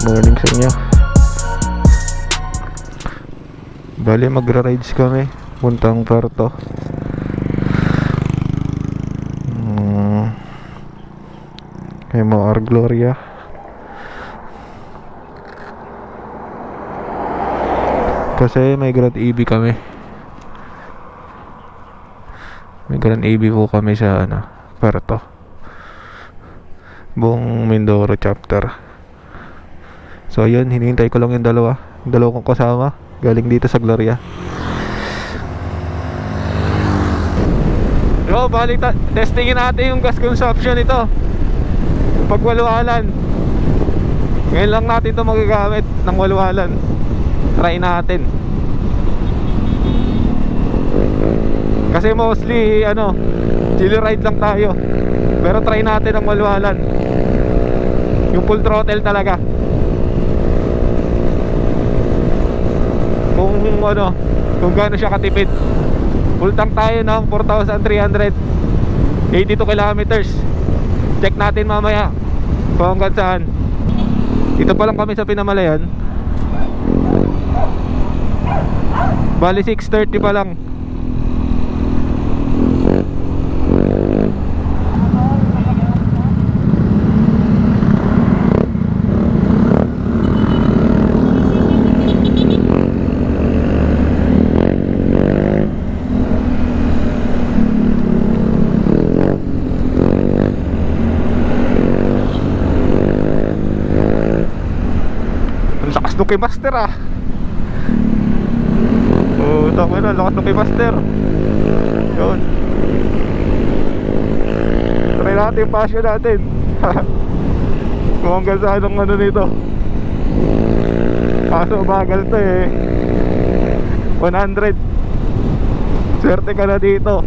morning sa inyo. Bali magra-rides kami puntang Puerto. Kay Mar Gloria. Kasi may Grand EB kami. May Grand EB po kami sa Puerto. Buong Mindoro chapter. So yun, hinihintay ko lang yung dalawa kong kasama galing dito sa Gloria. Yo, balik testingin natin yung gas consumption ito pag walualan. Ngayon lang natin ito magagamit ng walualan. Try natin. Kasi mostly chill ride lang tayo. Pero try natin ang walualan. Yung full throttle talaga. Kung gaano siya katipid. Full tank tayo ng 4,382 kilometers. Check natin mamaya kung hanggang saan. Dito pa lang kami sa Pinamalayan. Bali 6:30 pa lang. Nuki Master oh, tama na, lakas Nuki Master. Yun. Try natin yung passion natin. Kung hanggang saan ang nito. Kaso bagal to 100. Swerte ka na dito.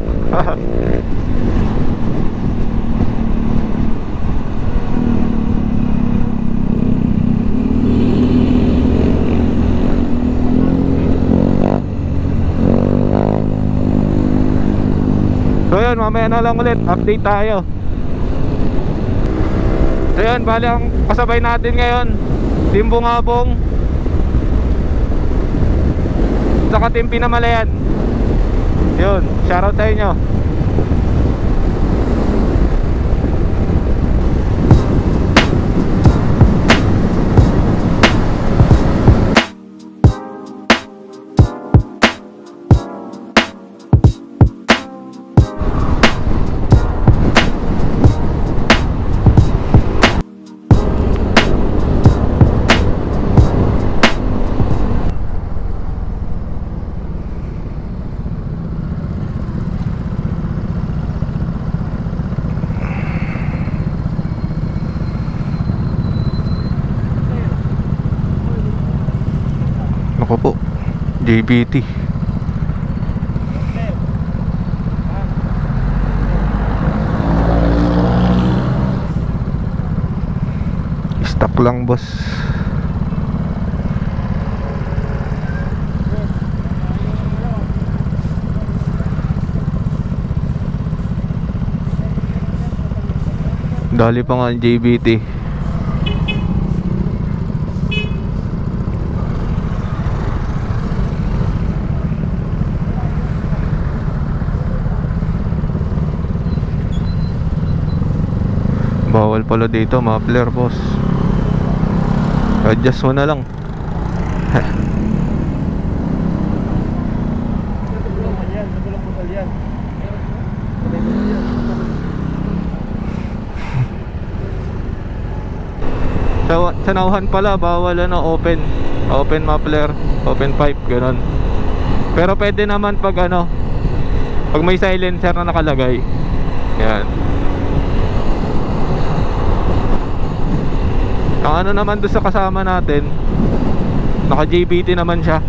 So yun, mamaya na lang ulit update tayo. So yun, bali ang kasabay natin ngayon Team Bungabong saka Team Pinamalayan. Yun, shoutout sa inyo. Ako po, JBT. Stuck lang, boss. Dali pa nga ang JBT. Bawal pala dito, muffler, boss. Adjust mo na lang. Sa nauhan pala, bawal open muffler, open pipe, ganun. Pero pwede naman pag pag may silencer na nakalagay. Yan. Ang naman doon sa kasama natin, naka JBT naman siya.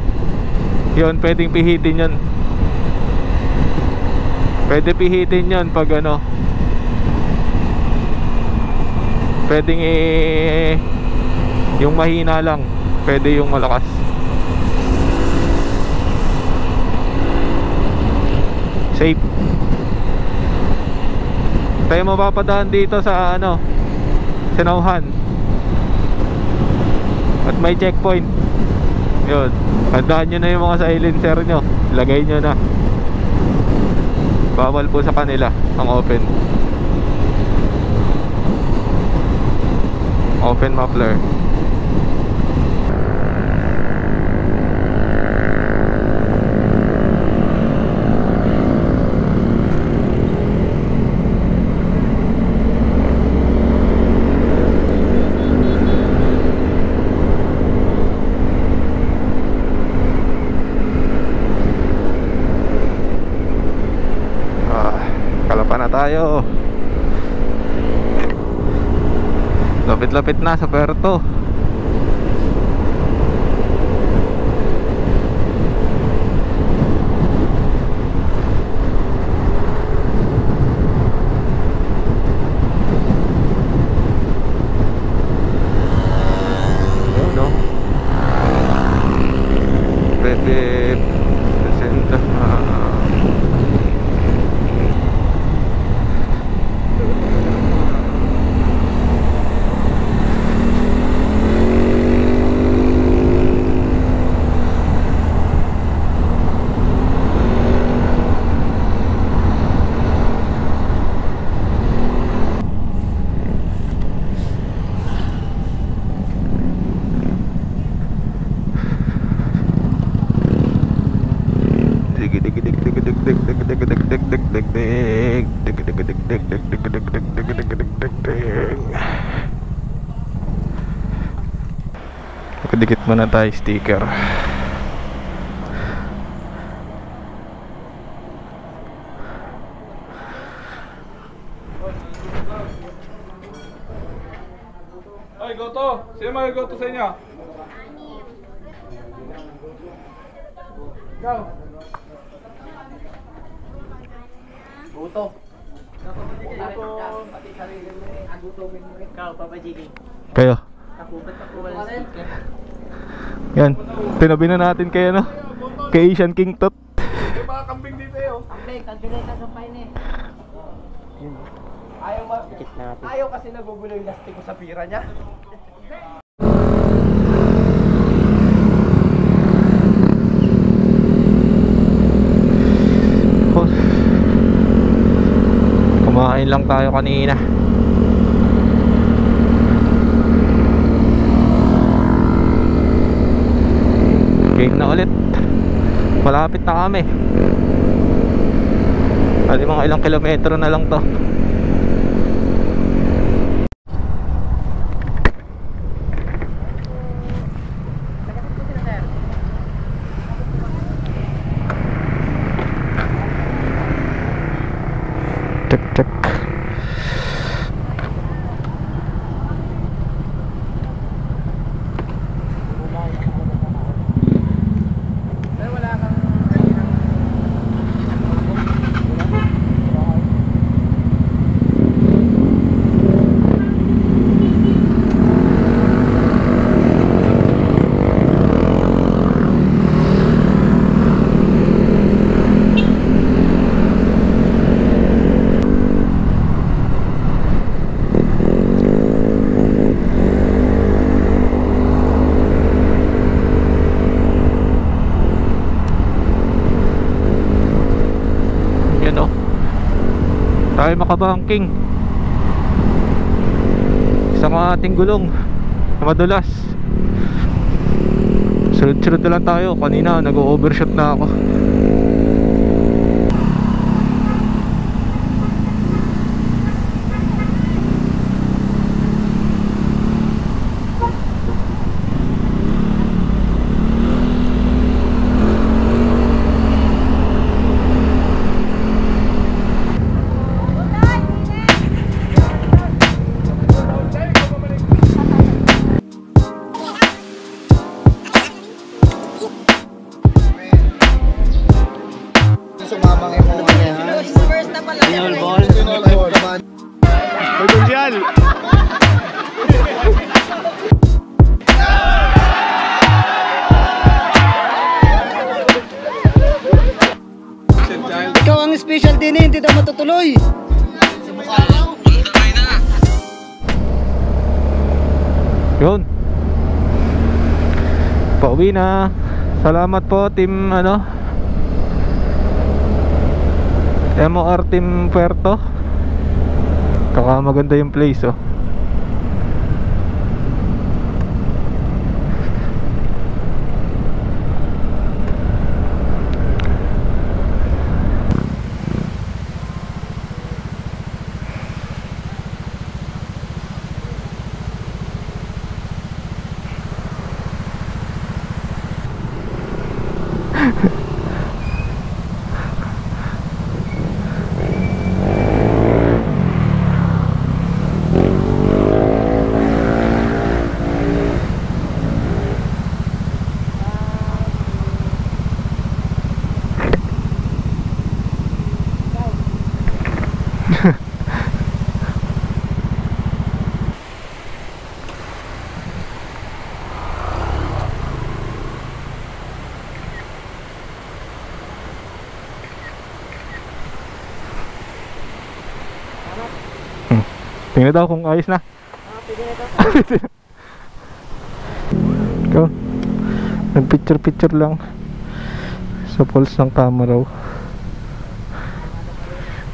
Yun, pwedeng pihitin yun. Pwede pihitin yun pag pwedeng yung mahina lang, pwede yung malakas. Safe. Tayo mapapadaan dito sa Sinauhan. At may checkpoint. Yun, handaan nyo na yung mga silencer nyo. Lagay nyo na. Bawal po sa kanila ang open. Open muffler. Kalapan na tayo. Lapit-lapit na sa Puerto. Yun, no? Bebe presenta. Dikit muna tayo sticker. Ay, goto! Sino may goto sa inyo? Ikaw! Goto! Ikaw, Papa Jimmy. Kayo. Nakupat ako wala sticker. Yan, tinabi na natin kay ano, kay Asian King Tot. May mga kambing dito eh oh. Kambing, kagulay ka sa paine. Ayaw kasi nagugulo yung lastik ko sa pira niya. Kumain lang tayo kanina. Game na ulit. Malapit na kami. Bali mga ilang kilometro na lang to. Check, check. Tayo makabangking. Isang ating gulong na madulas. Sunod-sunod na lang tayo. Kanina nag-overshot na ako. Sumamang emo niya. First na pala. Pinol ball. May bunsyal. Ikaw ang special din eh, hindi daw matutuloy. Yun. Pauwi na. Salamat po team MOR Team Puerto. Kaka maganda yung place oh. Tingnan daw kung ayos na. Ikaw, nag-picture lang sa pulse ng camera.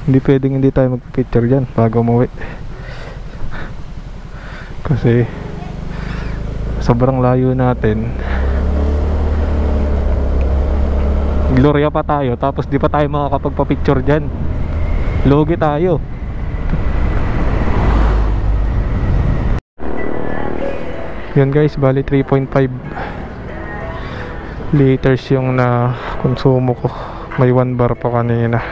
Hindi pwedeng hindi tayo mag-picture dyan bago umuwi. Kasi sobrang layo natin. Gloria pa tayo, tapos di pa tayo makakapagpa-picture dyan. Logi tayo. Yun guys, bali 3.5 liters yung na konsumo ko. May 1 bar pa kanina.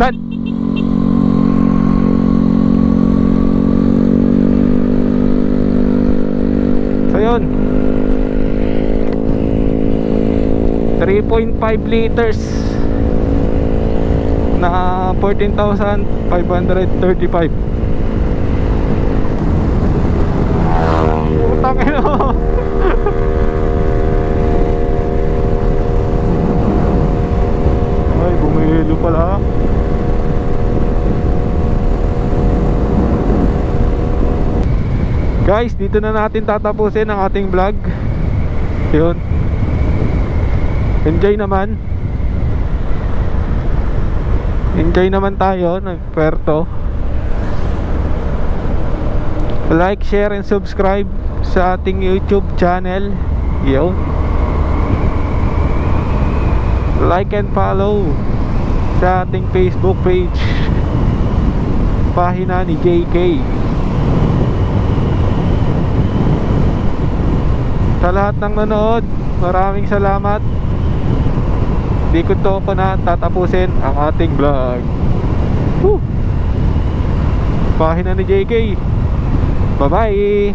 Dad! So yun, 3.5 liters na 14,535. Putang ina. Ay, bumihilo pala. Guys, dito na natin tatapusin ang ating vlog. Yun. Enjoy naman. Enjoy naman tayo ng Puerto. Like, share, and subscribe sa ating YouTube channel. Yun. Like and follow sa ating Facebook page, pahina ni JK. Sa lahat ng nanood, maraming salamat. Di ko to pa na tatapusin ang ating vlog. Pahina ni JK. Bye bye.